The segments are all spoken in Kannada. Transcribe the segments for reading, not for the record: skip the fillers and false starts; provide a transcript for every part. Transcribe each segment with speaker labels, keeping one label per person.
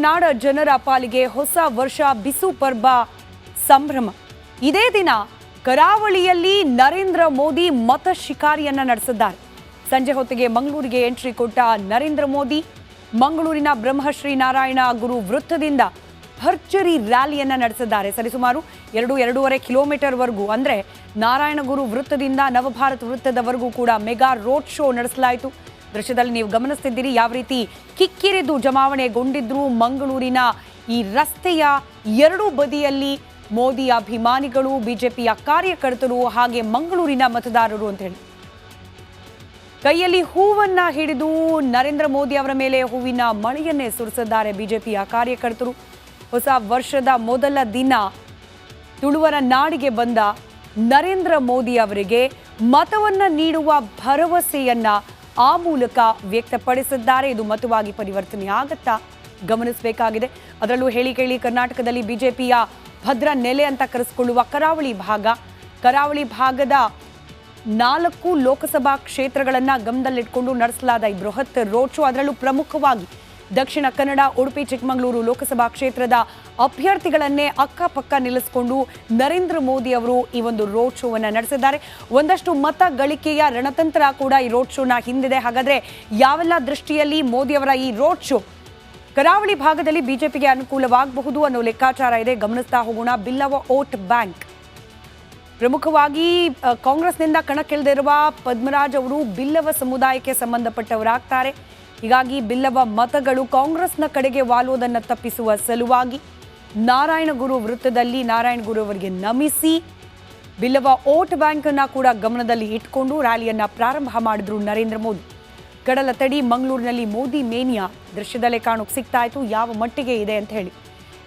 Speaker 1: ಕರುನಾಡ ಜನರ ಪಾಲಿಗೆ ಹೊಸ ವರ್ಷ ಬಿಸು ಪರ್ವ ಸಂಭ್ರಮ. ಇದೇ ದಿನ ಕರಾವಳಿಯಲ್ಲಿ ನರೇಂದ್ರ ಮೋದಿ ಮತ ಶಿಕಾರಿಯನ್ನ ನಡೆಸಿದ್ದಾರೆ. ಸಂಜೆ ಹೊತ್ತಿಗೆ ಮಂಗಳೂರಿಗೆ ಎಂಟ್ರಿ ಕೊಟ್ಟ ನರೇಂದ್ರ ಮೋದಿ ಮಂಗಳೂರಿನ ಬ್ರಹ್ಮಶ್ರೀ ನಾರಾಯಣ ಗುರು ವೃತ್ತದಿಂದ ಭರ್ಜರಿ ರ್ಯಾಲಿಯನ್ನ ನಡೆಸಿದ್ದಾರೆ. ಸರಿಸುಮಾರು 2-2.5 ಕಿಲೋಮೀಟರ್ವರೆಗೂ ಅಂದ್ರೆ ನಾರಾಯಣಗುರು ವೃತ್ತದಿಂದ ನವಭಾರತ ವೃತ್ತದವರೆಗೂ ಕೂಡ ಮೆಗಾ ರೋಡ್ ಶೋ ನಡೆಸಲಾಯಿತು. ದೃಶ್ಯದಲ್ಲಿ ನೀವು ಗಮನಿಸ್ತಿದ್ದೀರಿ ಯಾವ ರೀತಿ ಕಿಕ್ಕಿರಿದು ಜಮಾವಣೆಗೊಂಡಿದ್ರು ಮಂಗಳೂರಿನ ಈ ರಸ್ತೆಯ ಎರಡೂ ಬದಿಯಲ್ಲಿ ಮೋದಿ ಅಭಿಮಾನಿಗಳು, ಬಿಜೆಪಿಯ ಕಾರ್ಯಕರ್ತರು ಹಾಗೆ ಮಂಗಳೂರಿನ ಮತದಾರರು ಅಂತ ಹೇಳಿ ಕೈಯಲ್ಲಿ ಹೂವನ್ನ ಹಿಡಿದು ನರೇಂದ್ರ ಮೋದಿ ಅವರ ಮೇಲೆ ಹೂವಿನ ಮಳೆಯನ್ನೇ ಸುರಿಸಿದ್ದಾರೆ ಬಿಜೆಪಿಯ ಕಾರ್ಯಕರ್ತರು. ಹೊಸ ವರ್ಷದ ಮೊದಲ ದಿನ ತುಳುವರ ನಾಡಿಗೆ ಬಂದ ನರೇಂದ್ರ ಮೋದಿ ಅವರಿಗೆ ಮತವನ್ನ ನೀಡುವ ಭರವಸೆಯನ್ನ ಆ ಮೂಲಕ ವ್ಯಕ್ತಪಡಿಸಿದ್ದಾರೆ. ಇದು ಮತವಾಗಿ ಪರಿವರ್ತನೆ ಆಗತ್ತಾ ಗಮನಿಸಬೇಕಾಗಿದೆ. ಅದರಲ್ಲೂ ಹೇಳಿ ಕೇಳಿ ಕರ್ನಾಟಕದಲ್ಲಿ ಬಿಜೆಪಿಯ ಭದ್ರ ನೆಲೆ ಅಂತ ಕರೆಸಿಕೊಳ್ಳುವ ಕರಾವಳಿ ಭಾಗದ 4 ಲೋಕಸಭಾ ಕ್ಷೇತ್ರಗಳನ್ನ ಗಮನದಲ್ಲಿಟ್ಕೊಂಡು ನಡೆಸಲಾದ ಈ ಬೃಹತ್ ರೋಡ್ ಶೋ, ಅದರಲ್ಲೂ ಪ್ರಮುಖವಾಗಿ ದಕ್ಷಿಣ ಕನ್ನಡ, ಉಡುಪಿ, ಚಿಕ್ಕಮಗಳೂರು ಲೋಕಸಭಾ ಕ್ಷೇತ್ರದ ಅಭ್ಯರ್ಥಿಗಳನ್ನೇ ಅಕ್ಕಪಕ್ಕ ನಿಲ್ಲಿಸಿಕೊಂಡು ನರೇಂದ್ರ ಮೋದಿ ಅವರು ಈ ಒಂದು ರೋಡ್ ಶೋವನ್ನು ನಡೆಸಿದ್ದಾರೆ. ಒಂದಷ್ಟು ಮತ ಗಳಿಕೆಯ ರಣತಂತ್ರ ಕೂಡ ಈ ರೋಡ್ ಶೋನ ಹಿಂದಿದೆ. ಹಾಗಾದ್ರೆ ಯಾವೆಲ್ಲ ದೃಷ್ಟಿಯಲ್ಲಿ ಮೋದಿ ಅವರ ಈ ರೋಡ್ ಶೋ ಕರಾವಳಿ ಭಾಗದಲ್ಲಿ ಬಿಜೆಪಿಗೆ ಅನುಕೂಲವಾಗಬಹುದು ಅನ್ನೋ ಲೆಕ್ಕಾಚಾರ ಇದೆ. ಗಮನಿಸ್ತಾ ಹೋಗೋಣ. ಬಿಲ್ಲವ ವೋಟ್ ಬ್ಯಾಂಕ್, ಪ್ರಮುಖವಾಗಿ ಕಾಂಗ್ರೆಸ್ನಿಂದ ಕಣಕ್ಕಿಳಿದಿರುವ ಪದ್ಮರಾಜ್ ಅವರು ಬಿಲ್ಲವ ಸಮುದಾಯಕ್ಕೆ ಸಂಬಂಧಪಟ್ಟವರಾಗ್ತಾರೆ. ಹೀಗಾಗಿ ಬಿಲ್ಲವ ಮತಗಳು ಕಾಂಗ್ರೆಸ್ನ ಕಡೆಗೆ ವಾಲುವುದನ್ನು ತಪ್ಪಿಸುವ ಸಲುವಾಗಿ ನಾರಾಯಣಗುರು ವೃತ್ತದಲ್ಲಿ ನಾರಾಯಣಗುರು ಅವರಿಗೆ ನಮಿಸಿ ಬಿಲ್ಲವ ವೋಟ್ ಬ್ಯಾಂಕ್ ಅನ್ನ ಕೂಡ ಗಮನದಲ್ಲಿ ಇಟ್ಕೊಂಡು ರ್ಯಾಲಿಯನ್ನ ಪ್ರಾರಂಭ ಮಾಡಿದ್ರು ನರೇಂದ್ರ ಮೋದಿ. ಕಡಲ ತಡಿ ಮಂಗಳೂರಿನಲ್ಲಿ ಮೋದಿ ಮೇನಿಯಾ ದೃಶ್ಯದಲ್ಲೇ ಕಾಣೋಕೆ ಸಿಗ್ತಾ ಇತ್ತು ಯಾವ ಮಟ್ಟಿಗೆ ಇದೆ ಅಂತ ಹೇಳಿ.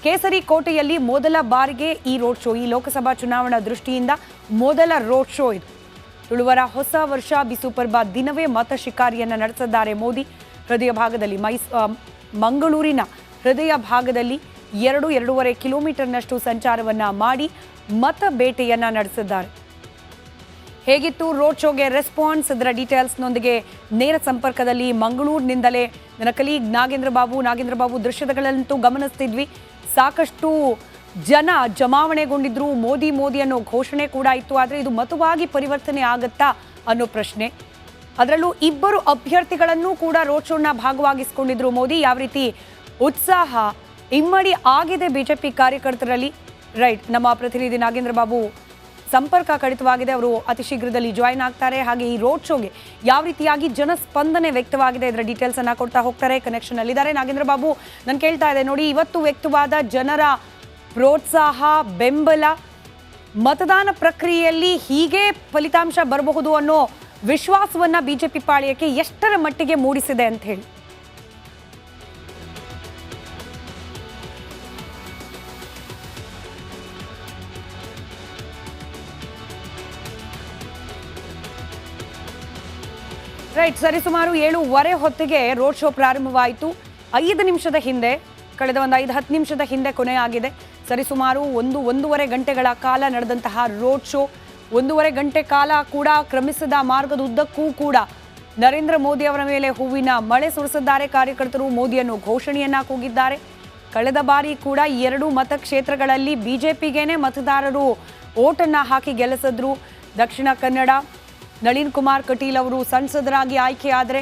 Speaker 1: ಕೇಸರಿ ಕೋಟೆಯಲ್ಲಿ ಮೊದಲ ಬಾರಿಗೆ ಈ ರೋಡ್ ಶೋ, ಈ ಲೋಕಸಭಾ ಚುನಾವಣಾ ದೃಷ್ಟಿಯಿಂದ ಮೊದಲ ರೋಡ್ ಶೋ ಇದು. ತುಳುವರ ಹೊಸ ವರ್ಷ ಬಿಸು ಪರ್ವ ದಿನವೇ ಮತ ಶಿಕಾರಿಯನ್ನ ನಡೆಸಿದ್ದಾರೆ ಮೋದಿ. ಹೃದಯ ಭಾಗದಲ್ಲಿ ಮಂಗಳೂರಿನ ಹೃದಯ ಭಾಗದಲ್ಲಿ 2-2.5 ಕಿಲೋಮೀಟರ್ನಷ್ಟು ಸಂಚಾರವನ್ನ ಮಾಡಿ ಮತ ಬೇಟೆಯನ್ನ ನಡೆಸಿದ್ದಾರೆ. ಹೇಗಿತ್ತು ರೋಡ್ ಶೋಗೆ ರೆಸ್ಪಾನ್ಸ್? ಅದರ ಡೀಟೇಲ್ಸ್ನೊಂದಿಗೆ ನೇರ ಸಂಪರ್ಕದಲ್ಲಿ ಮಂಗಳೂರಿನಿಂದಲೇ ನನ್ನ ಕಲೀಗ್ ನಾಗೇಂದ್ರ ಬಾಬು ದೃಶ್ಯಗಳಂತೂ ಗಮನಿಸ್ತಿದ್ವಿ. ಸಾಕಷ್ಟು ಜನ ಜಮಾವಣೆಗೊಂಡಿದ್ರು. ಮೋದಿ ಅನ್ನೋ ಘೋಷಣೆ ಕೂಡ ಇತ್ತು. ಆದರೆ ಇದು ಮತವಾಗಿ ಪರಿವರ್ತನೆ ಆಗತ್ತಾ ಅನ್ನೋ ಪ್ರಶ್ನೆ. ಅದರಲ್ಲೂ 2 ಅಭ್ಯರ್ಥಿಗಳನ್ನು ಕೂಡ ರೋಡ್ ಶೋನ ಭಾಗವಾಗಿಸಿಕೊಂಡಿದ್ರು ಮೋದಿ. ಯಾವ ರೀತಿ ಉತ್ಸಾಹ ಇಮ್ಮಡಿ ಆಗಿದೆ ಬಿಜೆಪಿ ಕಾರ್ಯಕರ್ತರಲ್ಲಿ. ರೈಟ್, ನಮ್ಮ ಪ್ರತಿನಿಧಿ ನಾಗೇಂದ್ರ ಬಾಬು ಸಂಪರ್ಕ ಕಡಿತವಾಗಿದೆ. ಅವರು ಅತಿ ಶೀಘ್ರದಲ್ಲಿ ಜಾಯಿನ್ ಆಗ್ತಾರೆ. ಹಾಗೆ ಈ ರೋಡ್ ಶೋಗೆ ಯಾವ ರೀತಿಯಾಗಿ ಜನಸ್ಪಂದನೆ ವ್ಯಕ್ತವಾಗಿದೆ ಇದರ ಡೀಟೇಲ್ಸ್ ಅನ್ನ ಕೊಡ್ತಾ ಹೋಗ್ತಾರೆ. ಕನೆಕ್ಷನ್ ಅಲ್ಲಿದ್ದಾರೆ ನಾಗೇಂದ್ರ ಬಾಬು. ನಾನು ಕೇಳ್ತಾ ಇದ್ದೆ ನೋಡಿ, ಇವತ್ತು ವ್ಯಕ್ತವಾದ ಜನರ ಪ್ರೋತ್ಸಾಹ, ಬೆಂಬಲ, ಮತದಾನ ಪ್ರಕ್ರಿಯೆಯಲ್ಲಿ ಹೀಗೆ ಫಲಿತಾಂಶ ಬರಬಹುದು ಅನ್ನೋ ವಿಶ್ವಾಸವನ್ನ ಬಿಜೆಪಿ ಪಾಳ್ಯಕ್ಕೆ ಎಷ್ಟರ ಮಟ್ಟಿಗೆ ಮೂಡಿಸಿದೆ ಅಂತ ಹೇಳಿ? ರೈಟ್, ಸರಿಸುಮಾರು 7:15 ಹೊತ್ತಿಗೆ ರೋಡ್ ಶೋ ಪ್ರಾರಂಭವಾಯಿತು. 5 ನಿಮಿಷದ ಹಿಂದೆ, ಕಳೆದ ಒಂದು 5-10 ನಿಮಿಷದ ಹಿಂದೆ ಕೊನೆಯಾಗಿದೆ. ಸರಿಸುಮಾರು 1-1.5 ಗಂಟೆಗಳ ಕಾಲ ನಡೆದಂತಹ ರೋಡ್ ಶೋ, 1.5 ಗಂಟೆ ಕಾಲ ಕೂಡ ಕ್ರಮಿಸಿದ ಮಾರ್ಗದ ಉದ್ದಕ್ಕೂ ಕೂಡ ನರೇಂದ್ರ ಮೋದಿ ಅವರ ಮೇಲೆ ಹೂವಿನ ಮಳೆ ಸುರಿಸಿದ್ದಾರೆ ಕಾರ್ಯಕರ್ತರು. ಮೋದಿಯನ್ನು ಘೋಷಣೆಯನ್ನ ಕೂಗಿದ್ದಾರೆ. ಕಳೆದ ಬಾರಿ ಕೂಡ 2 ಮತಕ್ಷೇತ್ರಗಳಲ್ಲಿ ಬಿಜೆಪಿಗೇನೆ ಮತದಾರರು ಓಟನ್ನ ಹಾಕಿ ಗೆಲ್ಲಿಸಿದ್ರು. ದಕ್ಷಿಣ ಕನ್ನಡ ನಳಿನ್ ಕುಮಾರ್ ಕಟೀಲ್ ಅವರು ಸಂಸದರಾಗಿ ಆಯ್ಕೆಯಾದರೆ,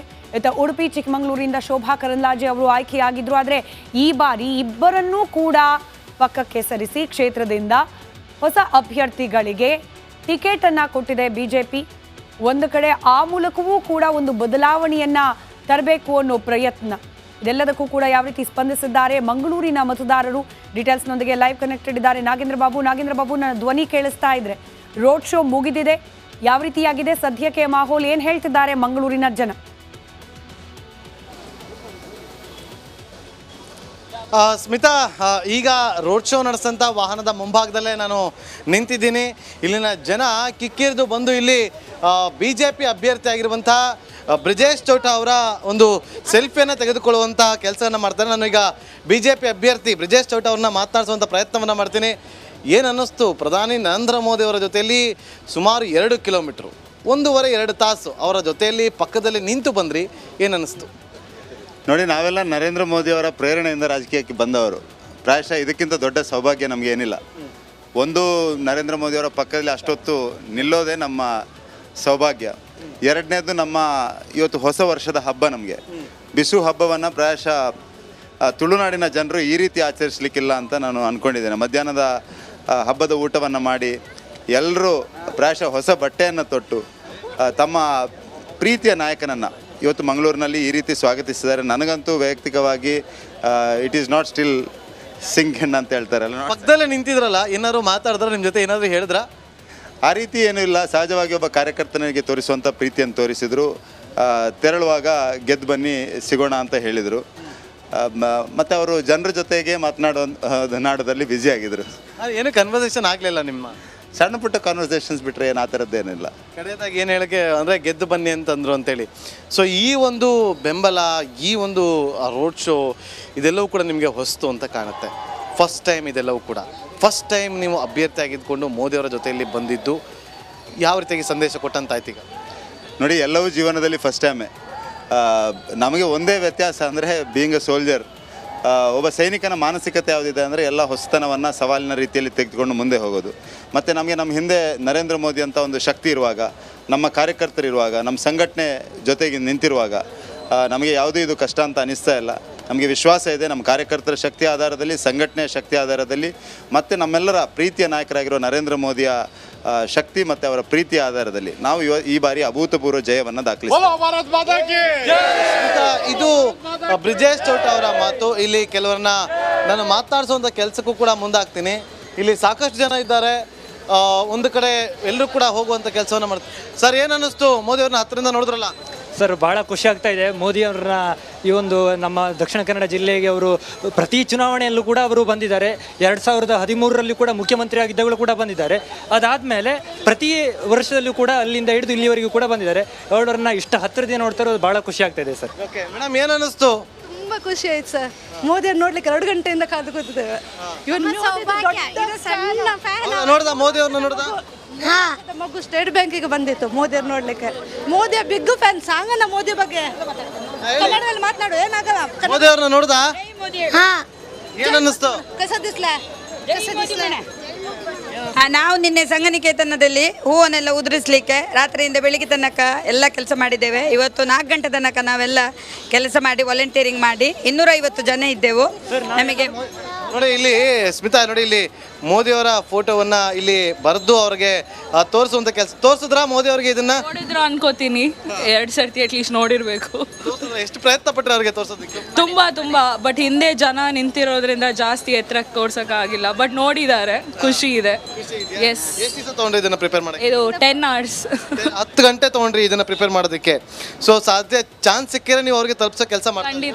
Speaker 1: ಉಡುಪಿ ಚಿಕ್ಕಮಗಳೂರಿನಿಂದ ಶೋಭಾ ಕರಂದ್ಲಾಜೆ ಅವರು ಆಯ್ಕೆಯಾಗಿದ್ರು. ಆದರೆ ಈ ಬಾರಿ ಇಬ್ಬರನ್ನೂ ಕೂಡ ಪಕ್ಕಕ್ಕೆ ಸರಿಸಿ ಕ್ಷೇತ್ರದಿಂದ ಹೊಸ ಅಭ್ಯರ್ಥಿಗಳಿಗೆ ಟಿಕೆಟ್ ಅನ್ನ ಕೊಟ್ಟಿದೆ ಬಿಜೆಪಿ. ಒಂದು ಕಡೆ ಆ ಮೂಲಕವೂ ಕೂಡ ಒಂದು ಬದಲಾವಣೆಯನ್ನ ತರಬೇಕು ಅನ್ನೋ ಪ್ರಯತ್ನ. ಇದೆಲ್ಲದಕ್ಕೂ ಕೂಡ ಯಾವ ರೀತಿ ಸ್ಪಂದಿಸಿದ್ದಾರೆ ಮಂಗಳೂರಿನ ಮತದಾರರು? ಡೀಟೇಲ್ಸ್ನೊಂದಿಗೆ ಲೈವ್ ಕನೆಕ್ಟೆಡ್ ಇದ್ದಾರೆ ನಾಗೇಂದ್ರ ಬಾಬು. ನನ್ನ ಧ್ವನಿ ಕೇಳಿಸ್ತಾ ಇದ್ರೆ ರೋಡ್ ಶೋ ಮುಗಿದಿದೆ, ಯಾವ ರೀತಿಯಾಗಿದೆ ಸದ್ಯಕ್ಕೆ ಮಾಹೋಲ್, ಏನ್ ಹೇಳ್ತಿದ್ದಾರೆ ಮಂಗಳೂರಿನ ಜನ?
Speaker 2: ಸ್ಮಿತಾ, ಈಗ ರೋಡ್ ಶೋ ನಡೆಸಂತ ವಾಹನದ ಮುಂಭಾಗದಲ್ಲೇ ನಾನು ನಿಂತಿದ್ದೀನಿ. ಇಲ್ಲಿನ ಜನ ಕಿಕ್ಕಿರಿದು ಬಂದು ಇಲ್ಲಿ BJP ಅಭ್ಯರ್ಥಿ ಆಗಿರುವಂಥ ಬ್ರಿಜೇಶ್ ಚೌಟ ಅವರ ಒಂದು ಸೆಲ್ಫಿಯನ್ನು ತೆಗೆದುಕೊಳ್ಳುವಂಥ ಕೆಲಸವನ್ನು ಮಾಡ್ತಾರೆ. ನಾನು ಈಗ BJP ಅಭ್ಯರ್ಥಿ ಬ್ರಿಜೇಶ್ ಚೌಟ ಅವ್ರನ್ನ ಮಾತನಾಡಿಸುವಂಥ ಪ್ರಯತ್ನವನ್ನು ಮಾಡ್ತೀನಿ. ಏನು ಅನ್ನಿಸ್ತು ಪ್ರಧಾನಿ ನರೇಂದ್ರ ಮೋದಿ ಅವರ ಜೊತೆಯಲ್ಲಿ ಸುಮಾರು 2 ಕಿಲೋಮೀಟ್ರು 1.5-2 ತಾಸು ಅವರ ಜೊತೆಯಲ್ಲಿ ಪಕ್ಕದಲ್ಲಿ ನಿಂತು ಬಂದ್ರಿ, ಏನು ಅನ್ನಿಸ್ತು?
Speaker 3: ನೋಡಿ, ನಾವೆಲ್ಲ ನರೇಂದ್ರ ಮೋದಿಯವರ ಪ್ರೇರಣೆಯಿಂದ ರಾಜಕೀಯಕ್ಕೆ ಬಂದವರು. ಪ್ರಾಯಶಃ ಇದಕ್ಕಿಂತ ದೊಡ್ಡ ಸೌಭಾಗ್ಯ ನಮಗೆ ಏನಿಲ್ಲ. ಒಂದು, ನರೇಂದ್ರ ಮೋದಿಯವರ ಪಕ್ಕದಲ್ಲಿ ಅಷ್ಟೊತ್ತು ನಿಲ್ಲೋದೇ ನಮ್ಮ ಸೌಭಾಗ್ಯ. ಎರಡನೇದು, ನಮ್ಮ ಇವತ್ತು ಹೊಸ ವರ್ಷದ ಹಬ್ಬ. ನಮಗೆ ಬಿಸು ಹಬ್ಬವನ್ನು ಪ್ರಾಯಶಃ ತುಳುನಾಡಿನ ಜನರು ಈ ರೀತಿ ಆಚರಿಸಲಿಕ್ಕಿಲ್ಲ ಅಂತ ನಾನು ಅಂದ್ಕೊಂಡಿದ್ದೇನೆ. ಮಧ್ಯಾಹ್ನದ ಹಬ್ಬದ ಊಟವನ್ನು ಮಾಡಿ ಎಲ್ಲರೂ ಪ್ರಾಯಶಃ ಹೊಸ ಬಟ್ಟೆಯನ್ನು ತೊಟ್ಟು ತಮ್ಮ ಪ್ರೀತಿಯ ನಾಯಕನನ್ನು ಇವತ್ತು ಮಂಗಳೂರಿನಲ್ಲಿ ಈ ರೀತಿ ಸ್ವಾಗತಿಸಿದ್ದಾರೆ. ನನಗಂತೂ ವೈಯಕ್ತಿಕವಾಗಿ it is not still sink ಅಂತ ಹೇಳ್ತಾರಲ್ಲ,
Speaker 2: ಪಕ್ಕದಲ್ಲೇ ನಿಂತಿದ್ರಲ್ಲ, ಏನಾದ್ರು ಮಾತಾಡಿದ್ರೆ ನಿಮ್ಮ ಜೊತೆ ಏನಾದರೂ ಹೇಳಿದ್ರಾ?
Speaker 3: ಆ ರೀತಿ ಏನೂ ಇಲ್ಲ. ಸಹಜವಾಗಿ ಒಬ್ಬ ಕಾರ್ಯಕರ್ತನಿಗೆ ತೋರಿಸುವಂಥ ಪ್ರೀತಿಯನ್ನು ತೋರಿಸಿದರು. ತೆರಳುವಾಗ ಗೆದ್ದು ಬನ್ನಿ ಸಿಗೋಣ ಅಂತ ಹೇಳಿದರು. ಮತ್ತು ಅವರು ಜನರ ಜೊತೆಗೆ ನಾಡೋದಲ್ಲಿ ಬ್ಯುಸಿ ಆಗಿದ್ದರು.
Speaker 2: ಏನು ಕನ್ವರ್ಸೇಷನ್ ಆಗಲಿಲ್ಲ ನಿಮ್ಮ?
Speaker 3: ಸಣ್ಣ ಪುಟ್ಟ ಕಾನ್ವರ್ಸೇಷನ್ಸ್ ಬಿಟ್ಟರೆ ಏನು, ಆ ಥರದ್ದೇನಿಲ್ಲ.
Speaker 2: ಕಡೆಯದಾಗಿ ಏನು ಹೇಳಕ್ಕೆ ಅಂದರೆ ಗೆದ್ದು ಬನ್ನಿ ಅಂತಂದರು ಅಂತೇಳಿ. ಸೊ ಈ ಒಂದು ಬೆಂಬಲ, ಈ ಒಂದು ರೋಡ್ ಶೋ ಇದೆಲ್ಲವೂ ಕೂಡ ನಿಮಗೆ ಹೊಸ್ತು ಅಂತ ಕಾಣುತ್ತೆ. ಫಸ್ಟ್ ಟೈಮ್ ಇದೆಲ್ಲವೂ ಕೂಡ ಫಸ್ಟ್ ಟೈಮ್ ನೀವು ಅಭ್ಯರ್ಥಿ ಆಗಿದ್ದುಕೊಂಡು ಮೋದಿಯವರ ಜೊತೆಯಲ್ಲಿ ಬಂದಿದ್ದು ಯಾವ ರೀತಿಯಾಗಿ ಸಂದೇಶ ಕೊಟ್ಟಂತಾಯ್ತು? ಈಗ
Speaker 3: ನೋಡಿ, ಎಲ್ಲವೂ ಜೀವನದಲ್ಲಿ ಫಸ್ಟ್ ಟೈಮೇ. ನಮಗೆ ಒಂದೇ ವ್ಯತ್ಯಾಸ ಅಂದರೆ ಬೀಯಿಂಗ್ ಎ ಸೋಲ್ಜರ್, ಒಬ್ಬ ಸೈನಿಕನ ಮಾನಸಿಕತೆ ಯಾವುದಿದೆ ಅಂದರೆ ಎಲ್ಲ ಹೊಸತನವನ್ನು ಸವಾಲಿನ ರೀತಿಯಲ್ಲಿ ತೆಗೆದುಕೊಂಡು ಮುಂದೆ ಹೋಗೋದು. ಮತ್ತು ನಮಗೆ ನಮ್ಮ ಹಿಂದೆ ನರೇಂದ್ರ ಮೋದಿ ಅಂತ ಒಂದು ಶಕ್ತಿ ಇರುವಾಗ, ನಮ್ಮ ಕಾರ್ಯಕರ್ತರಿರುವಾಗ, ನಮ್ಮ ಸಂಘಟನೆ ಜೊತೆಗೆ ನಿಂತಿರುವಾಗ ನಮಗೆ ಯಾವುದೂ ಇದು ಕಷ್ಟ ಅಂತ ಅನಿಸ್ತಾ ಇಲ್ಲ. ನಮಗೆ ವಿಶ್ವಾಸ ಇದೆ, ನಮ್ಮ ಕಾರ್ಯಕರ್ತರ ಶಕ್ತಿ ಆಧಾರದಲ್ಲಿ, ಸಂಘಟನೆಯ ಶಕ್ತಿ ಆಧಾರದಲ್ಲಿ, ಮತ್ತು ನಮ್ಮೆಲ್ಲರ ಪ್ರೀತಿಯ ನಾಯಕರಾಗಿರೋ ನರೇಂದ್ರ ಮೋದಿಯ ಶಕ್ತಿ ಮತ್ತು ಅವರ ಪ್ರೀತಿಯ ಆಧಾರದಲ್ಲಿ ನಾವು ಈ ಬಾರಿ ಅಭೂತಪೂರ್ವ ಜಯವನ್ನು ದಾಖಲಿಸ್ತೀವಿ.
Speaker 2: ಇದು ಬ್ರಿಜೇಶ್ ಚೌಟ ಅವರ ಮಾತು. ಇಲ್ಲಿ ಕೆಲವರನ್ನ ನಾನು ಮಾತಾಡಿಸುವಂಥ ಕೆಲಸಕ್ಕೂ ಕೂಡ ಮುಂದಾಗ್ತೀನಿ. ಇಲ್ಲಿ ಸಾಕಷ್ಟು ಜನ ಇದ್ದಾರೆ. ಒಂದು ಕಡೆ ಎಲ್ಲರೂ ಕೂಡ ಹೋಗುವಂಥ ಕೆಲಸವನ್ನು ಮಾಡ್ತಾರೆ. ಸರ್, ಏನು ಅನ್ನಿಸ್ತು ಮೋದಿಯವ್ರನ್ನ ಹತ್ತಿರದಿಂದ ನೋಡಿದ್ರಲ್ಲ?
Speaker 4: ಸರ್, ಭಾಳ ಖುಷಿ ಆಗ್ತಾ ಇದೆ. ಮೋದಿಯವ್ರನ್ನ ಈ ಒಂದು ನಮ್ಮ ದಕ್ಷಿಣ ಕನ್ನಡ ಜಿಲ್ಲೆಗೆ ಅವರು ಪ್ರತಿ ಚುನಾವಣೆಯಲ್ಲೂ ಕೂಡ ಅವರು ಬಂದಿದ್ದಾರೆ. 2013ರಲ್ಲಿ ಕೂಡ ಮುಖ್ಯಮಂತ್ರಿ ಆಗಿದ್ದಾಗಲೂ ಕೂಡ ಬಂದಿದ್ದಾರೆ. ಅದಾದಮೇಲೆ ಪ್ರತಿ ವರ್ಷದಲ್ಲೂ ಕೂಡ ಅಲ್ಲಿಂದ ಹಿಡಿದು ಇಲ್ಲಿವರೆಗೂ ಕೂಡ ಬಂದಿದ್ದಾರೆ. ಅವರನ್ನ ಇಷ್ಟ ಹತ್ತಿರದಿಂದ ನೋಡ್ತಾ ಇರೋದು ಭಾಳ ಖುಷಿ ಆಗ್ತಾ ಇದೆ ಸರ್.
Speaker 2: ಓಕೆ ಮೇಡಮ್, ಏನು ಅನ್ನಿಸ್ತು?
Speaker 5: ತುಂಬಾ ಖುಷಿ ಆಯ್ತು ಸರ್. ಮೋದಿಯವ್ರು ನೋಡ್ಲಿಕ್ಕೆ 2 ಗಂಟೆಯಿಂದ ಕಾದು ಕೂತಿದ್ದೇವೆ.
Speaker 2: ನೋಡ್ದ ಮೋದಿಯವ್ರನ್ನ ನೋಡ್ದ?
Speaker 5: ಮಗು ಸ್ಟೇಟ್ ಬ್ಯಾಂಕಿಗೆ ಬಂದಿತ್ತು ಮೋದಿಯವ್ರು ನೋಡ್ಲಿಕ್ಕೆ. ಮೋದಿಯ ಬಿಗ್ ಫ್ಯಾನ್. ಸಾಂಗನ ಮೋದಿ ಬಗ್ಗೆ ಕನ್ನಡದಲ್ಲಿ ಮಾತನಾಡು, ಏನಾಗಲ್ಲ.
Speaker 2: ಮೋದಿಯವ್ರನ್ನ ನೋಡ್ದ? ಏನು ಅನ್ನಿಸ್ತು?
Speaker 6: ನಾವು ನಿನ್ನೆ ಸಂಘನಿಕೇತನದಲ್ಲಿ ಹೂವನ್ನೆಲ್ಲ ಉದುರಿಸಲಿಕ್ಕೆ ರಾತ್ರಿಯಿಂದ ಬೆಳಿಗ್ಗೆ ತನಕ ಎಲ್ಲ ಕೆಲಸ ಮಾಡಿದ್ದೇವೆ. ಇವತ್ತು 4 ಗಂಟೆ ತನಕ ನಾವೆಲ್ಲ ಕೆಲಸ ಮಾಡಿ ವಾಲಂಟಿಯರಿಂಗ್ ಮಾಡಿ 250 ಜನ ಇದ್ದೆವು. ನಮಗೆ
Speaker 2: ನೋಡಿ ಇಲ್ಲಿ ಸ್ಮಿತಾ, ನೋಡಿ ಇಲ್ಲಿ ಮೋದಿಯವರ ಫೋಟೋವನ್ನ ಇಲ್ಲಿ ಬರೆದು ಅವ್ರಿಗೆ ತೋರಿಸುವಂತ ಕೆಲಸ. ತೋರಿಸಿದ್ರ ಮೋದಿ ಅವ್ರಿಗೆ ಇದನ್ನ?
Speaker 7: ನೋಡಿದ್ರು ಅನ್ಕೋತೀನಿ, 2 ಸರ್ತಿ ಅಟ್ಲೀಸ್ಟ್ ನೋಡಿರ್ಬೇಕು.
Speaker 2: ಎಷ್ಟು ಪ್ರಯತ್ನ ಪಟ್ರೆ ಅವ್ರಿಗೆ ತೋರ್ಸೋದಕ್ಕೆ?
Speaker 7: ತುಂಬಾ ಬಟ್ ಹಿಂದೆ ಜನ ನಿಂತಿರೋದ್ರಿಂದ ಜಾಸ್ತಿ ಎತ್ತರಕ್ಕೆ ತೋರ್ಸಕ್ ಆಗಿಲ್ಲ. ಬಟ್ ನೋಡಿದ್ದಾರೆ, ಖುಷಿ ಇದೆ. ಎಸ್.
Speaker 2: ಎಷ್ಟು ದಿವಸ ತಗೊಂಡ್ರಿ ಇದನ್ನ ಪ್ರಿಪೇರ್ ಮಾಡಿ?
Speaker 7: ಇದು 10 hours.
Speaker 2: 10 ಗಂಟೆ ತಗೊಂಡ್ರಿ ಇದನ್ನ ಪ್ರಿಪೇರ್ ಮಾಡೋದಕ್ಕೆ. ಸೊ ಸಾಧ್ಯ ಚಾನ್ಸ್ ಸಿಕ್ಕಿದ್ರೆ ನೀವು ಅವ್ರಿಗೆ ತಲುಪಿಸೋ ಕೆಲಸ ಮಾಡಿ.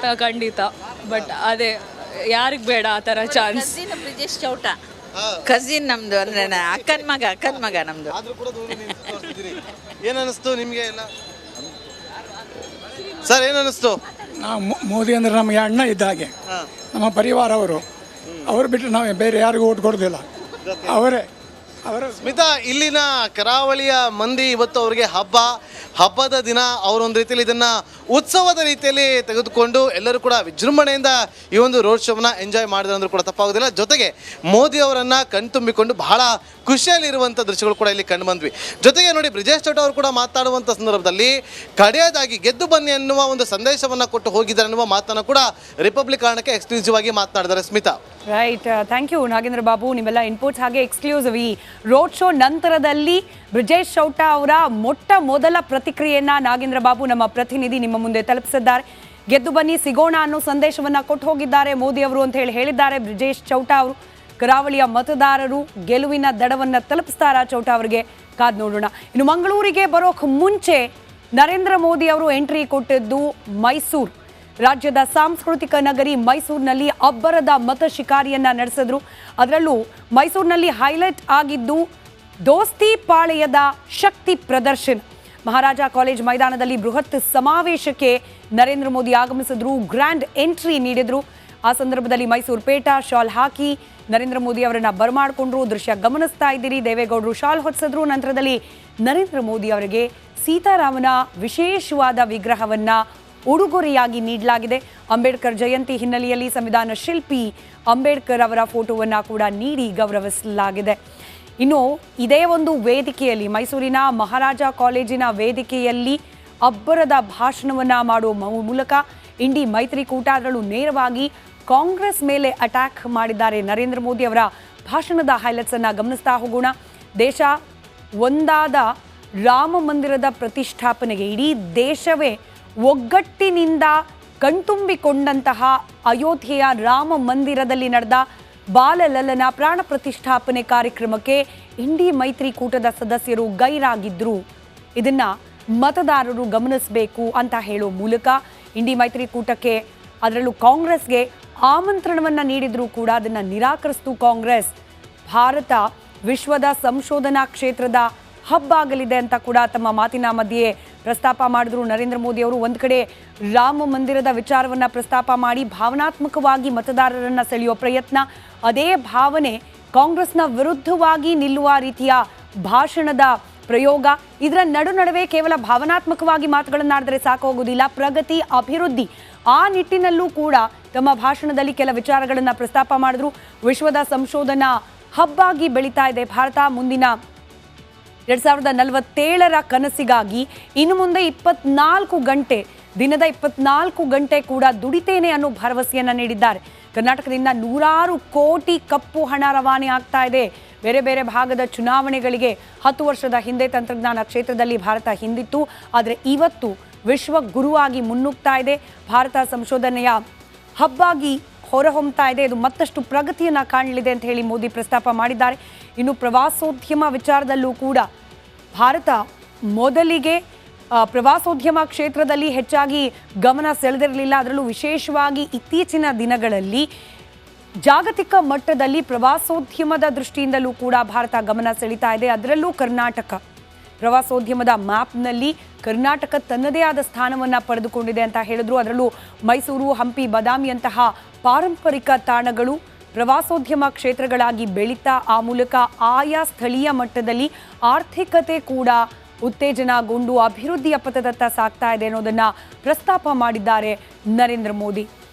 Speaker 7: ಖಂಡಿತ. ಬಟ್ ಅದೇ ಯಾರಿಗೆ ಬೇಡ ಆ ಥರ ಚಾನ್ಸ್.
Speaker 6: ಬ್ರಿಜೇಶ್ ಚೌಟ ಕಸಿನ್ ನಮ್ದು, ಅಂದ್ರೆ ಅಕ್ಕನ ಮಗ ನಮ್ದು.
Speaker 2: ಏನ್ ಅನಿಸ್ತು ನಿಮ್ಗೆ ಎಲ್ಲ? ಸರ್, ಏನ್ ಅನಿಸ್ತು?
Speaker 8: ನಾವು ಮೋದಿ ಅಂದ್ರೆ ನಮಗೆ ಅಣ್ಣ ಇದ್ದ ಹಾಗೆ, ನಮ್ಮ ಪರಿವಾರ ಅವರು ಬಿಟ್ಟರೆ ನಾವು ಬೇರೆ ಯಾರಿಗೂ ಓಟ್ ಕೊಡೋದಿಲ್ಲ. ಅವರೇ
Speaker 2: ಸ್ಮಿತಾ, ಇಲ್ಲಿನ ಕರಾವಳಿಯ ಮಂದಿ ಇವತ್ತು ಅವ್ರಿಗೆ ಹಬ್ಬದ ದಿನ ಅವರೊಂದು ರೀತಿಯಲ್ಲಿ ಇದನ್ನ ಉತ್ಸವದ ರೀತಿಯಲ್ಲಿ ತೆಗೆದುಕೊಂಡು ಎಲ್ಲರೂ ಕೂಡ ವಿಜೃಂಭಣೆಯಿಂದ ಈ ಒಂದು ರೋಡ್ ಶೋವನ್ನ ಎಂಜಾಯ್ ಮಾಡಿದ್ರೆ ಅಂದ್ರೂ ಕೂಡ ತಪ್ಪಾಗೋದಿಲ್ಲ. ಜೊತೆಗೆ ಮೋದಿ ಅವರನ್ನ ಕಣ್ತುಂಬಿಕೊಂಡು ಬಹಳ ಖುಷಿಯಲ್ಲಿರುವಂಥ ದೃಶ್ಯಗಳು ಕೂಡ ಇಲ್ಲಿ ಕಂಡು ಬಂದ್ವಿ. ಜೊತೆಗೆ ನೋಡಿ, ಬ್ರಿಜೇಶ್ ಚೌಟ ಅವರು ಕೂಡ ಮಾತಾಡುವಂಥ ಸಂದರ್ಭದಲ್ಲಿ ಕಡೆಯದಾಗಿ ಗೆದ್ದು ಬನ್ನಿ ಅನ್ನುವ ಒಂದು ಸಂದೇಶವನ್ನು ಕೊಟ್ಟು ಹೋಗಿದ್ದಾರೆ ಅನ್ನುವ ಮಾತನ್ನು ಕೂಡ ರಿಪಬ್ಲಿಕ್ ಕಾರಣಕ್ಕೆ ಎಕ್ಸ್ಕ್ಲೂಸಿವ್ ಆಗಿ ಮಾತನಾಡಿದ್ದಾರೆ. Smita,
Speaker 1: right, thank you Nagendra Babu, ನಿಮ್ಮೆಲ್ಲ ಇನ್ಪುಟ್ಸ್. ಹಾಗೆ ಎಕ್ಸ್ಕ್ಲೂಸಿವ್ ಈ ರೋಡ್ ಶೋ ನಂತರದಲ್ಲಿ ಬ್ರಿಜೇಶ್ ಚೌಟ ಅವರ ಮೊದಲ ಪ್ರತಿಕ್ರಿಯೆಯನ್ನ ನಾಗೇಂದ್ರ ಬಾಬು ನಮ್ಮ ಪ್ರತಿನಿಧಿ ನಿಮ್ಮ ಮುಂದೆ ತಲುಪಿಸಿದ್ದಾರೆ. ಗೆದ್ದು ಬನ್ನಿ ಸಿಗೋಣ ಅನ್ನೋ ಸಂದೇಶವನ್ನ ಕೊಟ್ಟು ಹೋಗಿದ್ದಾರೆ ಮೋದಿ ಅವರು ಅಂತ ಹೇಳಿದ್ದಾರೆ ಬ್ರಿಜೇಶ್ ಚೌಟ ಅವರು. ಕರಾವಳಿಯ ಮತದಾರರು ಗೆಲುವಿನ ದಡವನ್ನ ತಲುಪಿಸ್ತಾರ ಚೌಟ ಅವರಿಗೆ? ಕಾದ್ ನೋಡೋಣ. ಇನ್ನು ಮಂಗಳೂರಿಗೆ ಬರೋಕ್ ಮುಂಚೆ ನರೇಂದ್ರ ಮೋದಿ ಅವರು ಎಂಟ್ರಿ ಕೊಟ್ಟಿದ್ದು ಮೈಸೂರು. ರಾಜ್ಯದ ಸಾಂಸ್ಕೃತಿಕ ನಗರಿ ಮೈಸೂರಿನಲ್ಲಿ ಅಬ್ಬರದ ಮತ ಶಿಕಾರಿಯನ್ನ ನಡೆಸಿದ್ರು. ಅದರಲ್ಲೂ ಮೈಸೂರಿನಲ್ಲಿ ಹೈಲೈಟ್ ಆಗಿದ್ದು ದೋಸ್ತಿ ಪಾಳೆಯದ ಶಕ್ತಿ ಪ್ರದರ್ಶನ. ಮಹಾರಾಜ ಕಾಲೇಜ್ ಮೈದಾನದಲ್ಲಿ ಬೃಹತ್ ಸಮಾವೇಶಕ್ಕೆ ನರೇಂದ್ರ ಮೋದಿ ಆಗಮಿಸಿದ್ರು, ಗ್ರ್ಯಾಂಡ್ ಎಂಟ್ರಿ ನೀಡಿದ್ರು. ಆ ಸಂದರ್ಭದಲ್ಲಿ ಮೈಸೂರು ಪೇಟ ಶಾಲ್ ಹಾಕಿ ನರೇಂದ್ರ ಮೋದಿ ಅವರನ್ನ ಬರಮಾಡಿಕೊಂಡ್ರು. ದೃಶ್ಯ ಗಮನಿಸ್ತಾ ಇದ್ದೀರಿ. ದೇವೇಗೌಡರು ಶಾಲ್ ಹೊತ್ತಿಸಿದ್ರು. ನಂತರದಲ್ಲಿ ನರೇಂದ್ರ ಮೋದಿ ಅವರಿಗೆ ಸೀತಾರಾಮನ ವಿಶೇಷವಾದ ವಿಗ್ರಹವನ್ನ ಉಡುಗೊರೆಯಾಗಿ ನೀಡಲಾಗಿದೆ. ಅಂಬೇಡ್ಕರ್ ಜಯಂತಿ ಹಿನ್ನೆಲೆಯಲ್ಲಿ ಸಂವಿಧಾನ ಶಿಲ್ಪಿ ಅಂಬೇಡ್ಕರ್ ಅವರ ಫೋಟೋವನ್ನು ಕೂಡ ನೀಡಿ ಗೌರವಿಸಲಾಗಿದೆ. ಇನ್ನು ಇದೇ ಒಂದು ವೇದಿಕೆಯಲ್ಲಿ ಮೈಸೂರಿನ ಮಹಾರಾಜ ಕಾಲೇಜಿನ ವೇದಿಕೆಯಲ್ಲಿ ಅಬ್ಬರದ ಭಾಷಣವನ್ನು ಮಾಡುವ ಮೂಲಕ ಇಂಡಿ ಮೈತ್ರಿಕೂಟ ಅದರಲ್ಲೂ ನೇರವಾಗಿ ಕಾಂಗ್ರೆಸ್ ಮೇಲೆ ಅಟ್ಯಾಕ್ ಮಾಡಿದ್ದಾರೆ. ನರೇಂದ್ರ ಮೋದಿ ಅವರ ಭಾಷಣದ ಹೈಲೈಟ್ಸ್ ಅನ್ನು ಗಮನಿಸ್ತಾ ಹೋಗೋಣ. ದೇಶ ಒಂದಾದ ರಾಮ ಮಂದಿರದ ಪ್ರತಿಷ್ಠಾಪನೆಗೆ ಇಡೀ ದೇಶವೇ ಒಗ್ಗಟ್ಟಿನಿಂದ ಕಣ್ತುಂಬಿಕೊಂಡಂತಹ ಅಯೋಧ್ಯೆಯ ರಾಮ ಮಂದಿರದಲ್ಲಿ ನಡೆದ ಬಾಲಲಲ್ಲನ ಪ್ರಾಣ ಪ್ರತಿಷ್ಠಾಪನೆ ಕಾರ್ಯಕ್ರಮಕ್ಕೆ ಇಂಡಿ ಮೈತ್ರಿಕೂಟದ ಸದಸ್ಯರು ಗೈರಾಗಿದ್ರು. ಇದನ್ನ ಮತದಾರರು ಗಮನಿಸಬೇಕು ಅಂತ ಹೇಳೋ ಮೂಲಕ ಇಂಡಿ ಮೈತ್ರಿಕೂಟಕ್ಕೆ ಅದರಲ್ಲೂ ಕಾಂಗ್ರೆಸ್ಗೆ ಆಮಂತ್ರಣವನ್ನು ನೀಡಿದ್ರು ಕೂಡ ಅದನ್ನು ನಿರಾಕರಿಸಿತು ಕಾಂಗ್ರೆಸ್. ಭಾರತ ವಿಶ್ವದ ಸಂಶೋಧನಾ ಕ್ಷೇತ್ರದ ಹಬ್ ಆಗಲಿದೆ ಅಂತ ಕೂಡ ತಮ್ಮ ಮಾತಿನ ಮಧ್ಯೆ ಪ್ರಸ್ತಾಪ ಮಾಡಿದ್ರು ನರೇಂದ್ರ ಮೋದಿ ಅವರು. ಒಂದು ಕಡೆ ರಾಮ ಮಂದಿರದ ವಿಚಾರವನ್ನು ಪ್ರಸ್ತಾಪ ಮಾಡಿ ಭಾವನಾತ್ಮಕವಾಗಿ ಮತದಾರರನ್ನು ಸೆಳೆಯುವ ಪ್ರಯತ್ನ, ಅದೇ ಭಾವನೆ ಕಾಂಗ್ರೆಸ್ನ ವಿರುದ್ಧವಾಗಿ ನಿಲ್ಲುವ ರೀತಿಯ ಭಾಷಣದ ಪ್ರಯೋಗ. ಇದರ ನಡುವೆ ಕೇವಲ ಭಾವನಾತ್ಮಕವಾಗಿ ಮಾತುಗಳನ್ನಾಡಿದ್ರೆ ಸಾಕು ಹೋಗೋದಿಲ್ಲ, ಪ್ರಗತಿ ಅಭಿವೃದ್ಧಿ ಆ ನಿಟ್ಟಿನಲ್ಲೂ ಕೂಡ ತಮ್ಮ ಭಾಷಣದಲ್ಲಿ ಕೆಲ ವಿಚಾರಗಳನ್ನು ಪ್ರಸ್ತಾಪ ಮಾಡಿದ್ರು. ವಿಶ್ವದ ಸಂಶೋಧನಾ ಹಬ್ಬಾಗಿ ಬೆಳೀತಾ ಇದೆ ಭಾರತ. ಮುಂದಿನ 2047ರ ಕನಸಿಗಾಗಿ ಇನ್ನು ಮುಂದೆ 24 ಗಂಟೆ ದಿನದ 24 ಗಂಟೆ ಕೂಡ ದುಡಿತೇನೆ ಅನ್ನೋ ಭರವಸೆಯನ್ನು ನೀಡಿದ್ದಾರೆ. ಕರ್ನಾಟಕದಿಂದ ನೂರಾರು ಕೋಟಿ ಕಪ್ಪು ಹಣ ರವಾನೆ ಆಗ್ತಾ ಇದೆ. ಬೇರೆ ಬೇರೆ ಭಾಗದ ಚುನಾವಣೆಗಳಿಗೆ 10 ವರ್ಷದ ಹಿಂದೆ ತಂತ್ರಜ್ಞಾನ ಕ್ಷೇತ್ರದಲ್ಲಿ ಭಾರತ ಹಿಂದಿತ್ತು, ಆದರೆ ಇವತ್ತು ವಿಶ್ವ ಗುರುವಾಗಿ ಮುನ್ನುಗ್ತಾ ಇದೆ. ಭಾರತ ಸಂಶೋಧನೆಯ ಹಬ್ಬಾಗಿ ಹೊರಹೊಮ್ತಾ ಇದೆ. ಇದು ಮತ್ತಷ್ಟು ಪ್ರಗತಿಯನ್ನು ಕಾಣಲಿದೆ ಅಂತ ಹೇಳಿ ಮೋದಿ ಪ್ರಸ್ತಾಪ ಮಾಡಿದ್ದಾರೆ. ಇನ್ನು ಪ್ರವಾಸೋದ್ಯಮ ವಿಚಾರದಲ್ಲೂ ಕೂಡ ಭಾರತ ಮೊದಲಿಗೆ ಪ್ರವಾಸೋದ್ಯಮ ಕ್ಷೇತ್ರದಲ್ಲಿ ಹೆಚ್ಚಾಗಿ ಗಮನ ಸೆಳೆದಿರಲಿಲ್ಲ. ಅದರಲ್ಲೂ ವಿಶೇಷವಾಗಿ ಇತ್ತೀಚಿನ ದಿನಗಳಲ್ಲಿ ಜಾಗತಿಕ ಮಟ್ಟದಲ್ಲಿ ಪ್ರವಾಸೋದ್ಯಮದ ದೃಷ್ಟಿಯಿಂದಲೂ ಕೂಡ ಭಾರತ ಗಮನ ಸೆಳೀತಾ ಇದೆ. ಅದರಲ್ಲೂ ಕರ್ನಾಟಕ ಪ್ರವಾಸೋದ್ಯಮದ ಮ್ಯಾಪ್ನಲ್ಲಿ ಕರ್ನಾಟಕ ತನ್ನದೇ ಆದ ಸ್ಥಾನವನ್ನು ಪಡೆದುಕೊಂಡಿದೆ ಅಂತ ಹೇಳಿದ್ರು. ಅದರಲ್ಲೂ ಮೈಸೂರು, ಹಂಪಿ, ಬಾದಾಮಿಯಂತಹ ಪಾರಂಪರಿಕ ತಾಣಗಳು ಪ್ರವಾಸೋದ್ಯಮ ಕ್ಷೇತ್ರಗಳಾಗಿ ಬೆಳೀತಾ ಆ ಮೂಲಕ ಆಯಾ ಸ್ಥಳೀಯ ಮಟ್ಟದಲ್ಲಿ ಆರ್ಥಿಕತೆ ಕೂಡ ಉತ್ತೇಜನಗೊಂಡು ಅಭಿವೃದ್ಧಿಯ ಪಥದತ್ತ ಸಾಗ್ತಾ ಇದೆ ಅನ್ನೋದನ್ನು ಪ್ರಸ್ತಾಪ ಮಾಡಿದ್ದಾರೆ ನರೇಂದ್ರ ಮೋದಿ.